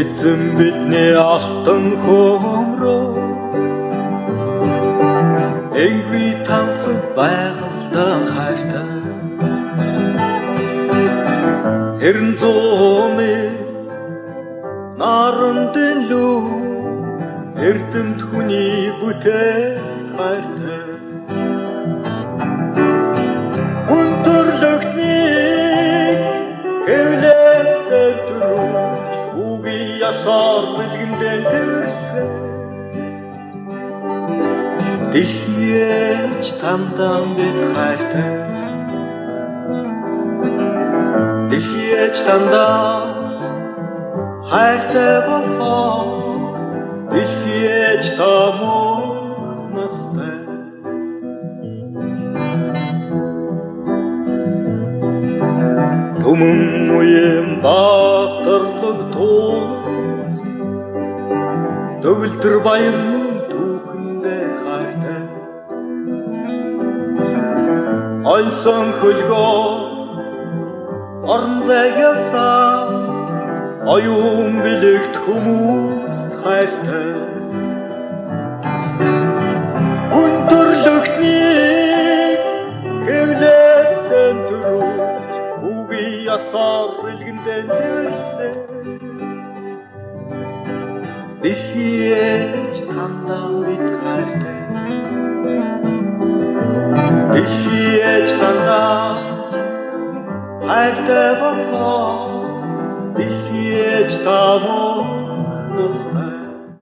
эзэн бидний алтан хөмрөө энгүй тансаг байгальтай хайртай эрен зууны нарандын лүү эрдэмт хүний бүтээл хайртай ясаар бэлгэндэн тэрсэн дэлхийч тандан бид хайртай дэлхийч тандан хайртай болоо дэлхийч тамог настай түмэн үеийн баатарлаг туу төгөлдөр баян түүхэндээ хайртай ойсон хөлгөө орон зайгасаа оюун бэлэгт хүмүүст хайртай өндөрлөгтний хэвлээсэн төрөж үгүй ясаар илгэндээ тэрсэн дэлхийч тандан бид хайртай дэлхийч тандан хайртай болоо дэлхийч тамог настай